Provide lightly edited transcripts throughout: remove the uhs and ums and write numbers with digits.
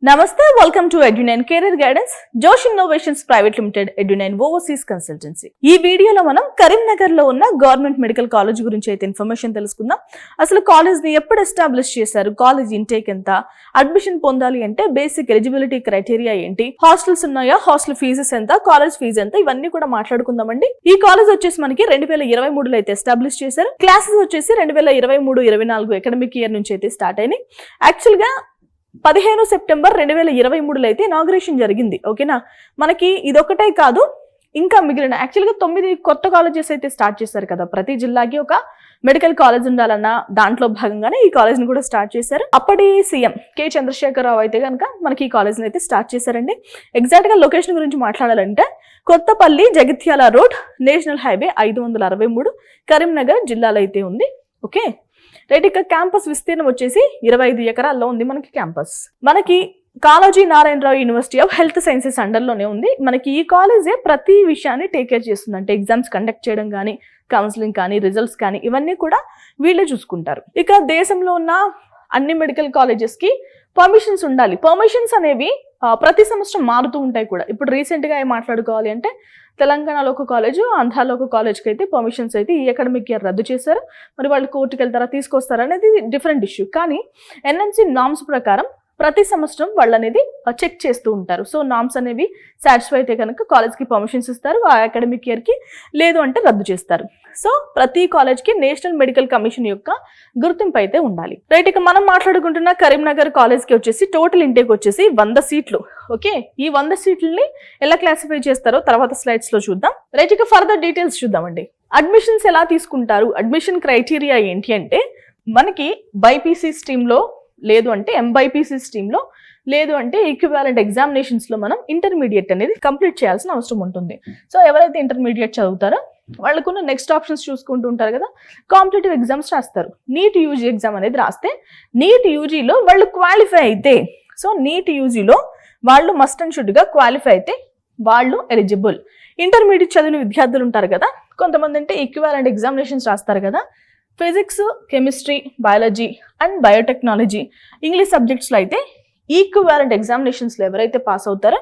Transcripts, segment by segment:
Namaste, welcome to Edu9 Career Guidance, Josh Innovations Private Limited, Edu9 Overseas Consultancy. ఈ వీడియోలో మనం కరీంనగర్ లో ఉన్న గవర్నమెంట్ మెడికల్ కాలేజ్ గురించి అయితే ఇన్ఫర్మేషన్ తెలుసుకుందాం. అసలు కాలేజ్ ని ఎప్పుడు ఎస్టాబ్లిష్ చేశారు, కాలేజ్ ఇంటేక్ ఎంత, అడ్మిషన్ పొందాలి అంటే బేసిక్ ఎలిజిబిలిటీ క్రైటీరియా ఏంటి, హాస్టల్స్ ఉన్నాయా, హాస్టల్ ఫీజెస్ ఎంత, కాలేజ్ ఫీజు ఎంత, ఇవన్నీ కూడా మాట్లాడుకుందామండి. ఈ కాలేజ్ వచ్చేసి మనకి 2023లో అయితే ఎస్టాబ్లిష్ చేశారు. క్లాసెస్ వచ్చేసి 2023-24 అకాడమిక్ ఇయర్ నుంచి అయితే స్టార్ట్ అయినాయి. యాక్చువల్ గా 15 సెప్టెంబర్ 2023లో అయితే ఇనాగ్రేషన్ జరిగింది. ఓకేనా, మనకి ఇదొకటే కాదు, ఇంకా మిగిలిన యాక్చువల్గా 9 కొత్త కాలేజెస్ అయితే స్టార్ట్ చేశారు కదా. ప్రతి జిల్లాకి ఒక మెడికల్ కాలేజ్ ఉండాలన్న దాంట్లో భాగంగానే ఈ కాలేజ్ ని కూడా స్టార్ట్ చేశారు. అప్పటి సీఎం కె చంద్రశేఖరరావు అయితే కనుక మనకి ఈ కాలేజ్ ని అయితే స్టార్ట్ చేశారండి. ఎగ్జాక్ట్ గా లొకేషన్ గురించి మాట్లాడాలంటే Kothapalli Jagtial road, national highway 563, Karimnagar జిల్లాలో అయితే ఉంది. ఓకే రైట్, ఇక క్యాంపస్ విస్తీర్ణం వచ్చేసి 25 ఎకరాల్లో ఉంది మనకి క్యాంపస్. మనకి Kaloji Narayana Rao university of health sciences అండర్లోనే ఉంది. మనకి ఈ కాలేజే ప్రతి విషయాన్ని టేక్ కేర్ చేస్తుంది. అంటే ఎగ్జామ్స్ కండక్ట్ చేయడం కానీ, కౌన్సిలింగ్ కానీ, రిజల్ట్స్ కానీ ఇవన్నీ కూడా వీళ్ళే చూసుకుంటారు. ఇక దేశంలో ఉన్న అన్ని మెడికల్ కాలేజెస్ కి పర్మిషన్స్ ఉండాలి. పర్మిషన్స్ అనేవి ప్రతి సంవత్సరం మారుతూ ఉంటాయి కూడా. ఇప్పుడు రీసెంట్ గా ఏం మాట్లాడుకోవాలి అంటే తెలంగాణలో ఒక కాలేజ్, ఆంధ్రాలో ఒక కాలేజ్కి అయితే పర్మిషన్స్ అయితే ఈ అకాడమిక్ ఇయర్ రద్దు చేశారు. మరి వాళ్ళు కోర్టుకి వెళ్తారా, తీసుకొస్తారా అనేది డిఫరెంట్ ఇష్యూ. కానీ ఎన్ఎంసీ నామ్స్ ప్రకారం ప్రతి సంవత్సరం వాళ్ళు అనేది చెక్ చేస్తూ ఉంటారు. సో నామ్స్ అనేవి సాటిస్ఫై అయితే కనుక కాలేజ్కి పర్మిషన్స్ ఇస్తారు, ఆ అకాడమిక్ ఇయర్కి. లేదు అంటే రద్దు చేస్తారు. సో ప్రతి కాలేజ్కి నేషనల్ మెడికల్ కమిషన్ యొక్క గుర్తింపు అయితే ఉండాలి. రైట్, ఇక మనం మాట్లాడుకుంటున్న కరీంనగర్ కాలేజ్కి వచ్చేసి టోటల్ ఇంటేక్ వచ్చేసి 100 సీట్లు. ఓకే, ఈ 100 సీట్లని ఎలా క్లాసిఫై చేస్తారో తర్వాత స్లైడ్స్ లో చూద్దాం. రైట్, ఇక ఫర్దర్ డీటెయిల్స్ చూద్దామండి. అడ్మిషన్స్ ఎలా తీసుకుంటారు, అడ్మిషన్ క్రైటీరియా ఏంటి అంటే మనకి బైపీసీ స్ట్రీమ్లో, లేదు అంటే ఎంబైపీసీ స్ట్రీమ్లో, లేదు అంటే ఈక్వివాలెంట్ ఎగ్జామినేషన్స్లో మనం ఇంటర్మీడియట్ అనేది కంప్లీట్ చేయాల్సిన అవసరం ఉంటుంది. సో ఎవరైతే ఇంటర్మీడియట్ చదువుతారో వాళ్ళకున్న నెక్స్ట్ ఆప్షన్స్ చూసుకుంటూ ఉంటారు కదా. కాంపిటేటివ్ ఎగ్జామ్స్ రాస్తారు. నీట్ యూజీ ఎగ్జామ్ అనేది రాస్తే నీట్ యూజీలో వాళ్ళు క్వాలిఫై అయితే, సో నీట్ యూజీలో వాళ్ళు మస్ట్ అండ్ షుడ్గా క్వాలిఫై అయితే వాళ్ళు ఎలిజిబుల్. ఇంటర్మీడియట్ చదివిన విద్యార్థులు ఉంటారు కదా, కొంతమంది అంటే ఈక్వివాలెంట్ ఎగ్జామినేషన్స్ రాస్తారు కదా. Physics, chemistry, biology and biotechnology, English సబ్జెక్ట్స్లో అయితే ఈక్వివాలెంట్ ఎగ్జామినేషన్స్లో ఎవరైతే పాస్ అవుతారో,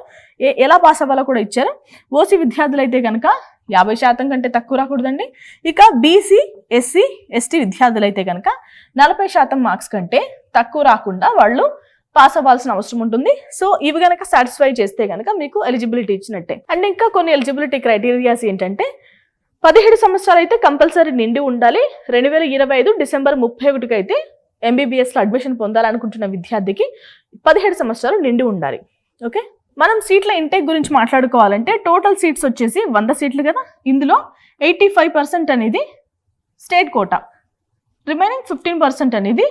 ఎలా పాస్ అవ్వాలో కూడా ఇచ్చారు. ఓసీ విద్యార్థులు అయితే కనుక 50% కంటే తక్కువ రాకూడదండి. ఇక బీసీ, ఎస్సీ, ఎస్టీ విద్యార్థులు అయితే కనుక 40% మార్క్స్ కంటే తక్కువ రాకుండా వాళ్ళు పాస్ అవ్వాల్సిన అవసరం ఉంటుంది. సో ఇవి కనుక సాటిస్ఫై చేస్తే కనుక మీకు ఎలిజిబిలిటీ ఇచ్చినట్టే. అండ్ ఇంకా కొన్ని ఎలిజిబిలిటీ క్రైటీరియాస్ ఏంటంటే 17 సంవత్సరాలు అయితే కంపల్సరీ నిండి ఉండాలి. 2025 డిసెంబర్ 31కి అయితే ఎంబీబీఎస్లో అడ్మిషన్ పొందాలనుకుంటున్న విద్యార్థికి 17 సంవత్సరాలు నిండి ఉండాలి. ఓకే, మనం సీట్ల ఇంటేక్ గురించి మాట్లాడుకోవాలంటే టోటల్ సీట్స్ వచ్చేసి 100 సీట్లు కదా. ఇందులో 85% అనేది స్టేట్ కోటా, రిమైనింగ్ 15% అనేది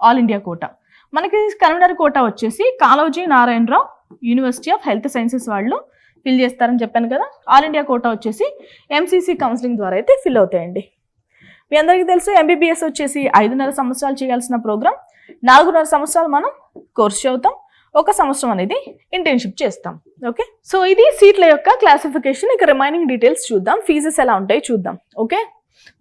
ఆల్ ఇండియా కోటా. మనకి కరీంనగర్ కోటా వచ్చేసి Kaloji Narayana Rao university of health sciences వాళ్ళు ఫిల్ చేస్తారని చెప్పాను కదా. ఆల్ ఇండియా కోటా వచ్చేసి ఎంసీసీ కౌన్సిలింగ్ ద్వారా అయితే ఫిల్ అవుతాయండి. మీ అందరికీ తెలుసు ఎంబీబీఎస్ వచ్చేసి 5.5 సంవత్సరాలు చేయాల్సిన ప్రోగ్రామ్. 4.5 సంవత్సరాలు మనం కోర్స్ చదువుతాం, 1 సంవత్సరం అనేది ఇంటర్న్షిప్ చేస్తాం. ఓకే, సో ఇది సీట్ల యొక్క క్లాసిఫికేషన్. ఇక రిమైనింగ్ డీటెయిల్స్ చూద్దాం, ఫీజెస్ ఎలా ఉంటాయి చూద్దాం. ఓకే,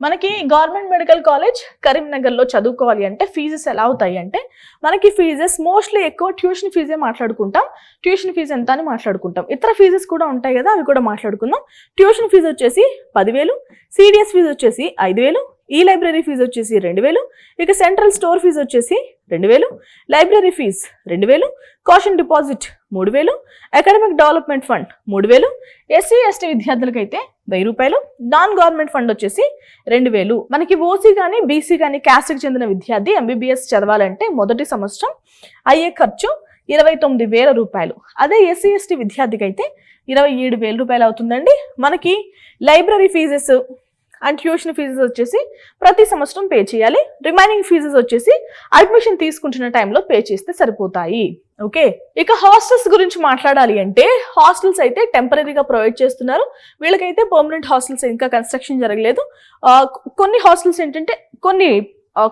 మనకి గవర్నమెంట్ మెడికల్ కాలేజ్ కరీంనగర్లో చదువుకోవాలి అంటే ఫీజెస్ ఎలా అవుతాయి అంటే మనకి ఫీజెస్ మోస్ట్లీ ఎక్కువ ట్యూషన్ ఫీజే మాట్లాడుకుంటాం. ట్యూషన్ ఫీజు ఎంత అని మాట్లాడుకుంటాం. ఇతర ఫీజెస్ కూడా ఉంటాయి కదా, అవి కూడా మాట్లాడుకుందాం. ట్యూషన్ ఫీజు వచ్చేసి 10,000, సిడిఎస్ ఫీజు వచ్చేసి 5,000, ఈ లైబ్రరీ ఫీజు వచ్చేసి 2,000, ఇక సెంట్రల్ స్టోర్ ఫీజు వచ్చేసి 2,000, library fee 2,000, caution deposit 3,000, academic development fund 3,000, SC ST విద్యార్థులకు అయితే 1,000 రూపాయలు, నాన్ గవర్నమెంట్ ఫండ్ వచ్చేసి 2,000. మనకి ఓసీ కానీ బీసీ కానీ క్యాస్ట్కి చెందిన విద్యార్థి ఎంబీబీఎస్ చదవాలంటే మొదటి సంవత్సరం అయ్యే ఖర్చు 29,000 రూపాయలు. అదే ఎస్సీ ఎస్టీ విద్యార్థికి అయితే 27,000 రూపాయలు అవుతుందండి. మనకి library fees and tuition fees వచ్చేసి ప్రతి సంవత్సరం పే చేయాలి. రిమైనింగ్ ఫీజెస్ వచ్చేసి అడ్మిషన్ తీసుకుంటున్న టైంలో పే చేస్తే సరిపోతాయి. ఓకే, ఇక హాస్టల్స్ గురించి మాట్లాడాలి అంటే హాస్టల్స్ అయితే టెంపరీగా ప్రొవైడ్ చేస్తున్నారు. వీళ్ళకైతే పర్మనెంట్ హాస్టల్స్ ఇంకా కన్స్ట్రక్షన్ జరగలేదు. కొన్ని హాస్టల్స్ ఏంటంటే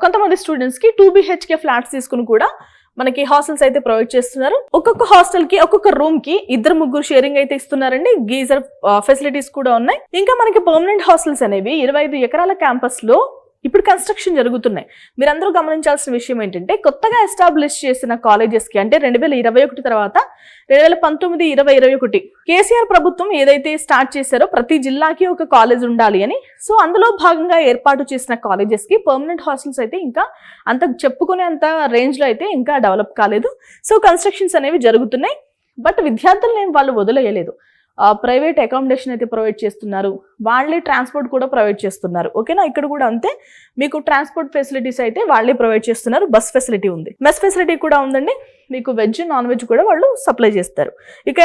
కొంతమంది స్టూడెంట్స్కి 2 BHK ఫ్లాట్స్ తీసుకుని కూడా మనకి హాస్టల్స్ అయితే ప్రొవైడ్ చేస్తున్నారు. ఒక్కొక్క హాస్టల్ కి ఒక్కొక్క రూమ్ కి 2-3 షేరింగ్ అయితే ఇస్తున్నారండి. గీజర్ ఫెసిలిటీస్ కూడా ఉన్నాయి. ఇంకా మనకి పర్మనెంట్ హాస్టల్స్ అనేవి 25 ఎకరాల క్యాంపస్ లో ఇప్పుడు కన్స్ట్రక్షన్ జరుగుతున్నాయి. మీరందరూ గమనించాల్సిన విషయం ఏంటంటే కొత్తగా ఎస్టాబ్లిష్ చేసిన కాలేజెస్కి అంటే 2021 తర్వాత 2019, 2021 కేసీఆర్ ప్రభుత్వం ఏదైతే స్టార్ట్ చేశారో ప్రతి జిల్లాకి ఒక కాలేజ్ ఉండాలి అని, సో అందులో భాగంగా ఏర్పాటు చేసిన కాలేజెస్కి పర్మనెంట్ హాస్టల్స్ అయితే ఇంకా అంత చెప్పుకునేంత రేంజ్లో అయితే ఇంకా డెవలప్ కాలేదు. సో కన్స్ట్రక్షన్స్ అనేవి జరుగుతున్నాయి. బట్ విద్యార్థులను వాళ్ళు వదిలేయలేదు. ప్రైవేట్ అకామిడేషన్ అయితే ప్రొవైడ్ చేస్తున్నారు, వాళ్ళే ట్రాన్స్పోర్ట్ కూడా ప్రొవైడ్ చేస్తున్నారు. ఓకేనా, ఇక్కడ కూడా అంతే, మీకు ట్రాన్స్పోర్ట్ ఫెసిలిటీస్ అయితే వాళ్ళే ప్రొవైడ్ చేస్తున్నారు. బస్ ఫెసిలిటీ ఉంది, మెస్ ఫెసిలిటీ కూడా ఉందండి. మీకు వెజ్ నాన్ వెజ్ కూడా వాళ్ళు సప్లై చేస్తారు. ఇక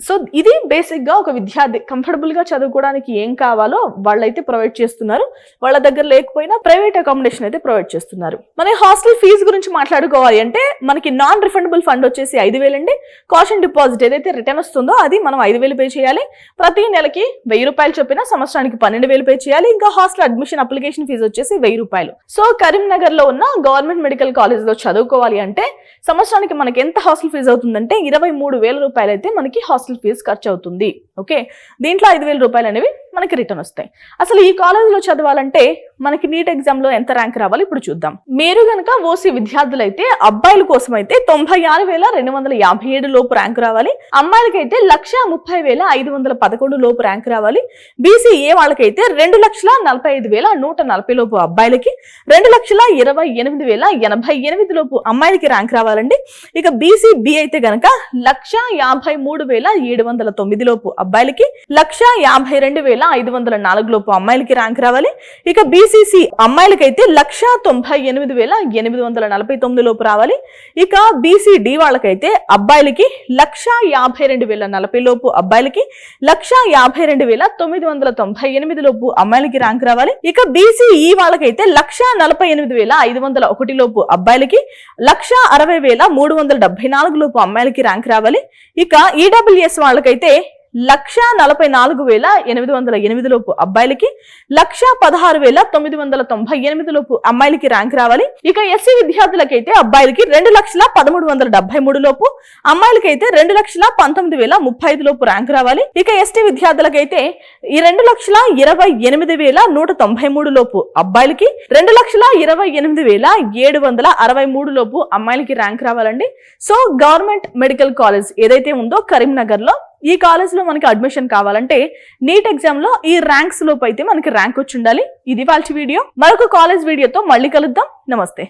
సో ఇది బేసిక్గా ఒక విద్యార్థి కంఫర్టబుల్గా చదువుకోవడానికి ఏం కావాలో వాళ్ళైతే ప్రొవైడ్ చేస్తున్నారు. వాళ్ళ దగ్గర లేకపోయినా ప్రైవేట్ అకామిడేషన్ అయితే ప్రొవైడ్ చేస్తున్నారు. మన హాస్టల్ ఫీజు గురించి మాట్లాడుకోవాలి అంటే మనకి నాన్ రిఫండబుల్ ఫండ్ వచ్చేసి 5,000 అండి. కాషన్ డిపాజిట్ ఏదైతే రిటర్న్ వస్తుందో అది మనం 5,000 పే చేయాలి. ప్రతి నెలకి 1,000 రూపాయలు చొప్పున సంవత్సరానికి 12,000 పే చేయాలి. ఇంకా హాస్టల్ అడ్మిషన్ అప్లికేషన్ ఫీజు వచ్చేసి 1,000 రూపాయలు. సో కరీంనగర్ లో ఉన్న గవర్నమెంట్ మెడికల్ కాలేజ్ లో చదువుకోవాలి అంటే సంవత్సరానికి మనకి ఎంత హాస్టల్ ఫీజు అవుతుందంటే 23,000 రూపాయలు అయితే మనకి హాస్టల్ ఫీజు ఖర్చు అవుతుంది. ఓకే, దీంట్లో 5,000 రూపాయలు అనేవి మనకి రిటర్న్ వస్తాయి. అసలు ఈ కాలేజీలో చదవాలంటే మనకి నీట్ ఎగ్జామ్ లో ఎంత ర్యాంక్ రావాలి ఇప్పుడు చూద్దాం. మీరు కనుక ఓసీ విద్యార్థులైతే అబ్బాయిల కోసం అయితే 96,257 లోపు ర్యాంక్ రావాలి. అమ్మాయిలకైతే 130,511 లోపు ర్యాంక్ రావాలి. బీసీఏ వాళ్ళకైతే 2,45,140 లోపు అబ్బాయిలకి, 2,28,088 లోపు అమ్మాయిలకి ర్యాంక్ రావాలండి. ఇక బీసీబీ అయితే గనక 1,53,709 లోపు అబ్బాయిలకి, 1,52,504 లోపు అమ్మాయిలకి ర్యాంక్ రావాలి. ఇక బీసీసీ అమ్మాయిలకైతే 1,90,849 లోపు రావాలి. ఇక బీసీడి వాళ్ళకైతే అబ్బాయిలకి 1,52,040 లోపు అబ్బాయిలకి, 1,52,998 లోపు అమ్మాయిలకి ర్యాంక్ రావాలి. ఇక బీసీఈ వాళ్ళకైతే 1,48,501 లోపు అబ్బాయిలకి, 1,60,374 లోపు అమ్మాయిలకి ర్యాంక్ రావాలి. ఇక ఈడబ్ల్యూఎస్ వాళ్ళకైతే 1,44,808 లోపు అబ్బాయిలకి, 1,16,998 లోపు అమ్మాయిలకి ర్యాంక్ రావాలి. ఇక ఎస్సీ విద్యార్థులకైతే అబ్బాయిలకి 2,13,73 లోపు, అమ్మాయిలకైతే 2,19,035 లోపు ర్యాంక్ రావాలి. ఇక ఎస్టీ విద్యార్థులకైతే 2,28,193 లోపు అబ్బాయిలకి, 2,28,763 లోపు అమ్మాయిలకి ర్యాంక్ రావాలండి. సో గవర్నమెంట్ మెడికల్ కాలేజ్ ఏదైతే ఉందో కరీంనగర్ లో, ఈ కాలేజ్ లో మనకి అడ్మిషన్ కావాలంటే నీట్ ఎగ్జామ్ లో ఈ ర్యాంక్స్ లోపు అయితే మనకి ర్యాంక్ వచ్చి ఉండాలి. ఇది వాళ్ళ వీడియో. మరొక కాలేజ్ వీడియోతో మళ్ళీ కలుద్దాం. నమస్తే.